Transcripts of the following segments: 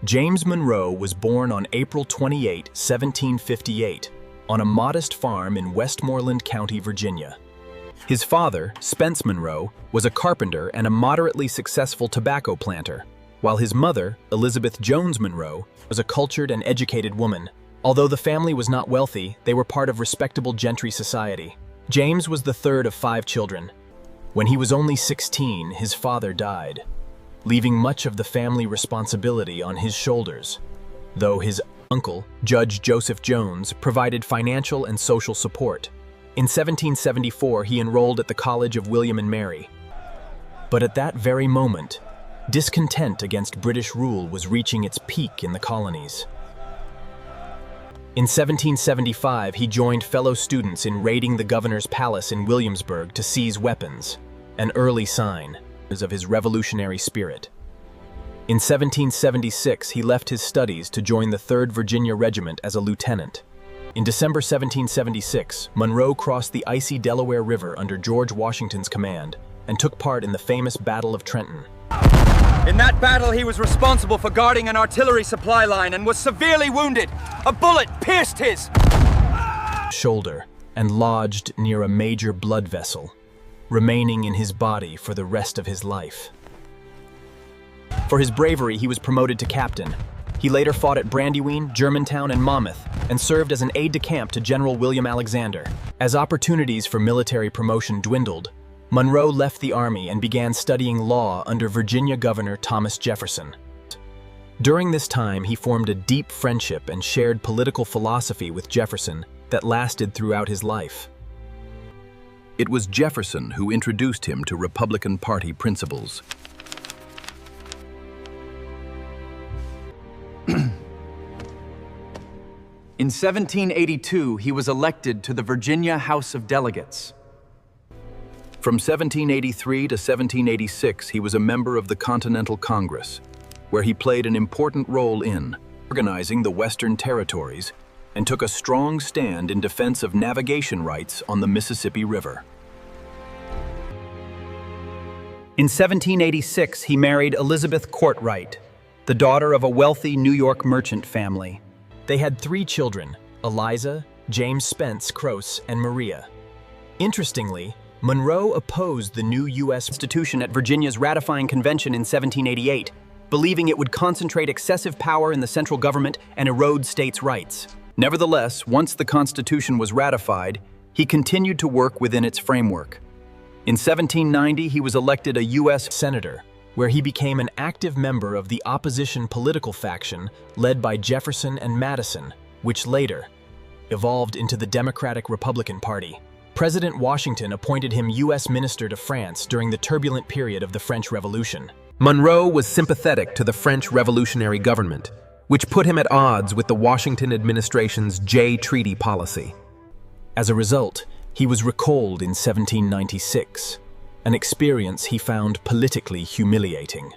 James Monroe was born on April 28, 1758, on a modest farm in Westmoreland County, Virginia. His father, Spence Monroe, was a carpenter and a moderately successful tobacco planter, while his mother, Elizabeth Jones Monroe, was a cultured and educated woman. Although the family was not wealthy, they were part of respectable gentry society. James was the third of 5 children. When he was only 16, his father died, leaving much of the family responsibility on his shoulders, though his uncle, Judge Joseph Jones, provided financial and social support. In 1774, he enrolled at the College of William and Mary. But at that very moment, discontent against British rule was reaching its peak in the colonies. In 1775, he joined fellow students in raiding the governor's palace in Williamsburg to seize weapons, an early sign of his revolutionary spirit. In 1776, he left his studies to join the 3rd Virginia Regiment as a lieutenant. In December 1776, Monroe crossed the icy Delaware River under George Washington's command and took part in the famous Battle of Trenton. In that battle, he was responsible for guarding an artillery supply line and was severely wounded. A bullet pierced his shoulder and lodged near a major blood vessel, remaining in his body for the rest of his life. For his bravery, he was promoted to captain. He later fought at Brandywine, Germantown, and Monmouth, and served as an aide-de-camp to General William Alexander. As opportunities for military promotion dwindled, Monroe left the Army and began studying law under Virginia Governor Thomas Jefferson. During this time, he formed a deep friendship and shared political philosophy with Jefferson that lasted throughout his life. It was Jefferson who introduced him to Republican Party principles. In 1782, he was elected to the Virginia House of Delegates. From 1783 to 1786, he was a member of the Continental Congress, where he played an important role in organizing the Western Territories and took a strong stand in defense of navigation rights on the Mississippi River. In 1786, he married Elizabeth Courtwright, the daughter of a wealthy New York merchant family. They had 3 children, Eliza, James Spence Croce, and Maria. Interestingly, Monroe opposed the new U.S. Constitution at Virginia's ratifying convention in 1788, believing it would concentrate excessive power in the central government and erode states' rights. Nevertheless, once the Constitution was ratified, he continued to work within its framework. In 1790, he was elected a U.S. senator, where he became an active member of the opposition political faction led by Jefferson and Madison, which later evolved into the Democratic-Republican Party. President Washington appointed him U.S. Minister to France during the turbulent period of the French Revolution. Monroe was sympathetic to the French revolutionary government, which put him at odds with the Washington administration's Jay Treaty policy. As a result, he was recalled in 1796, an experience he found politically humiliating.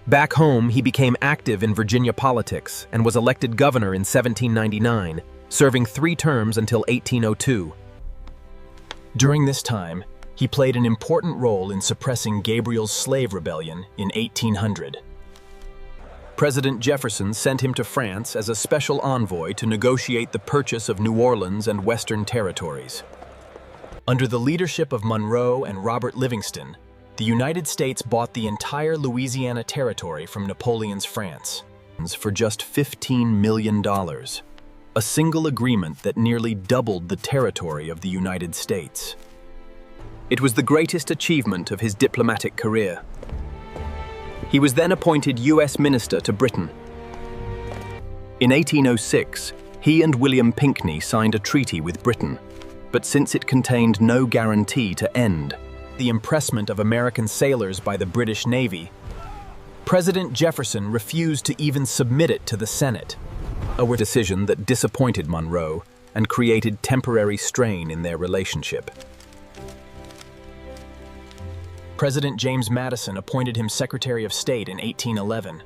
Back home, he became active in Virginia politics and was elected governor in 1799, serving 3 terms until 1802. During this time, he played an important role in suppressing Gabriel's slave rebellion in 1800. President Jefferson sent him to France as a special envoy to negotiate the purchase of New Orleans and Western territories. Under the leadership of Monroe and Robert Livingston, the United States bought the entire Louisiana Territory from Napoleon's France for just $15 million, a single agreement that nearly doubled the territory of the United States. It was the greatest achievement of his diplomatic career. He was then appointed U.S. Minister to Britain. In 1806, he and William Pinckney signed a treaty with Britain, but since it contained no guarantee to end the impressment of American sailors by the British Navy, President Jefferson refused to even submit it to the Senate, a decision that disappointed Monroe and created temporary strain in their relationship. President James Madison appointed him Secretary of State in 1811.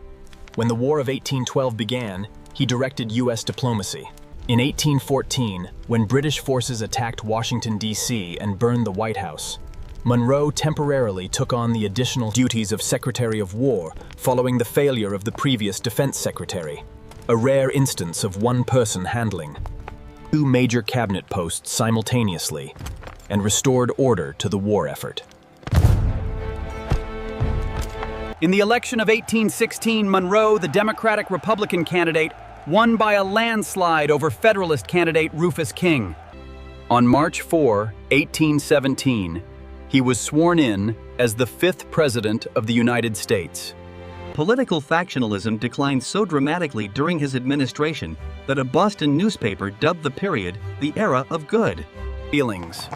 When the War of 1812 began, he directed U.S. diplomacy. In 1814, when British forces attacked Washington, D.C. and burned the White House, Monroe temporarily took on the additional duties of Secretary of War following the failure of the previous Defense Secretary, a rare instance of one person handling two major cabinet posts simultaneously, and restored order to the war effort. In the election of 1816, Monroe, the Democratic-Republican candidate, won by a landslide over Federalist candidate Rufus King. On March 4, 1817, he was sworn in as the 5th President of the United States. Political factionalism declined so dramatically during his administration that a Boston newspaper dubbed the period the Era of Good Feelings.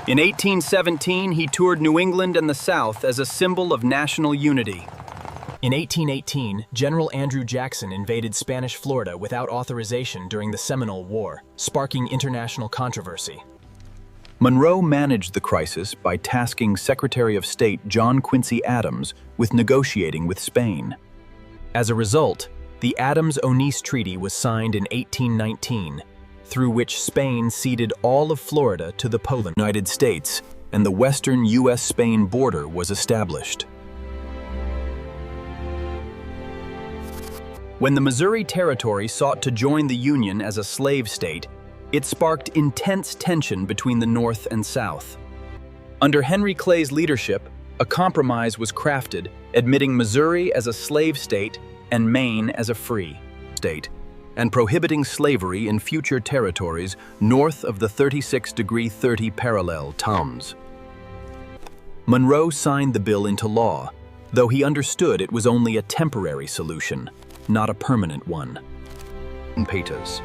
In 1817, he toured New England and the South as a symbol of national unity. In 1818, General Andrew Jackson invaded Spanish Florida without authorization during the Seminole War, sparking international controversy. Monroe managed the crisis by tasking Secretary of State John Quincy Adams with negotiating with Spain. As a result, the Adams-Onís Treaty was signed in 1819, through which Spain ceded all of Florida to the United States, and the western U.S.-Spain border was established. When the Missouri Territory sought to join the Union as a slave state, it sparked intense tension between the North and South. Under Henry Clay's leadership, a compromise was crafted, admitting Missouri as a slave state and Maine as a free state, and prohibiting slavery in future territories north of the 36° 30' parallel Tums. Monroe signed the bill into law, though he understood it was only a temporary solution, not a permanent one. Peters.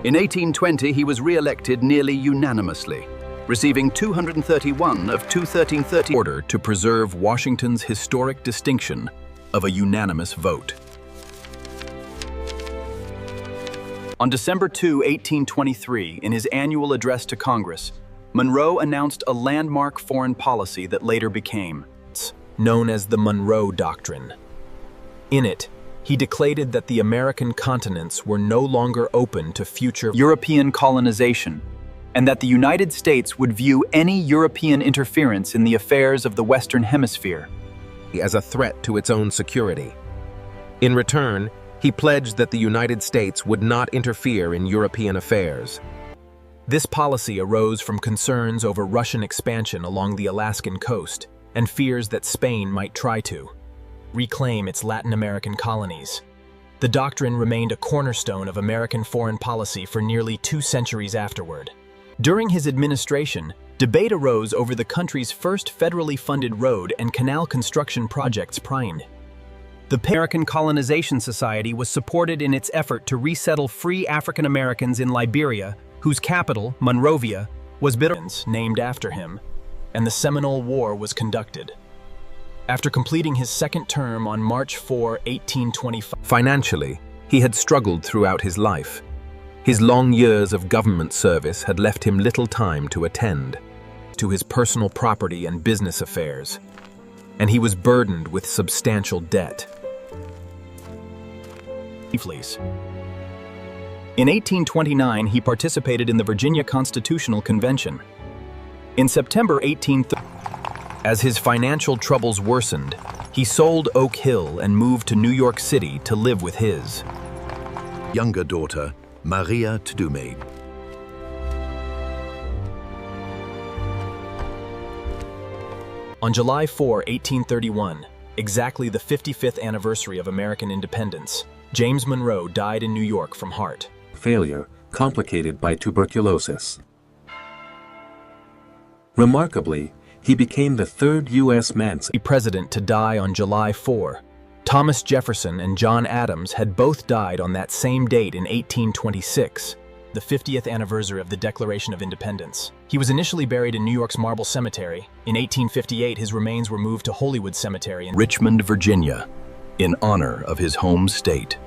In 1820, he was re-elected nearly unanimously, receiving 231 of 213 order to preserve Washington's historic distinction of a unanimous vote. On December 2, 1823, in his annual address to Congress, Monroe announced a landmark foreign policy that later became known as the Monroe Doctrine. In it, he declared that the American continents were no longer open to future European colonization, and that the United States would view any European interference in the affairs of the Western Hemisphere as a threat to its own security. In return, he pledged that the United States would not interfere in European affairs. This policy arose from concerns over Russian expansion along the Alaskan coast and fears that Spain might try to reclaim its Latin American colonies. The doctrine remained a cornerstone of American foreign policy for nearly 2 centuries afterward. During his administration, debate arose over the country's first federally funded road and canal construction projects. The American Colonization Society was supported in its effort to resettle free African Americans in Liberia, whose capital, Monrovia, was named after him, and the Seminole War was conducted. After completing his second term on March 4, 1825, Financially, he had struggled throughout his life. His long years of government service had left him little time to attend to his personal property and business affairs, and he was burdened with substantial debt. In 1829, he participated in the Virginia Constitutional Convention. In September 1830, as his financial troubles worsened, he sold Oak Hill and moved to New York City to live with his younger daughter, Maria Tdume. On July 4, 1831, exactly the 55th anniversary of American independence, James Monroe died in New York from heart failure, complicated by tuberculosis. Remarkably, he became the third U.S. man president to die on July 4. Thomas Jefferson and John Adams had both died on that same date in 1826, the 50th anniversary of the Declaration of Independence. He was initially buried in New York's Marble Cemetery. In 1858, his remains were moved to Hollywood Cemetery in Richmond, Virginia, in honor of his home state.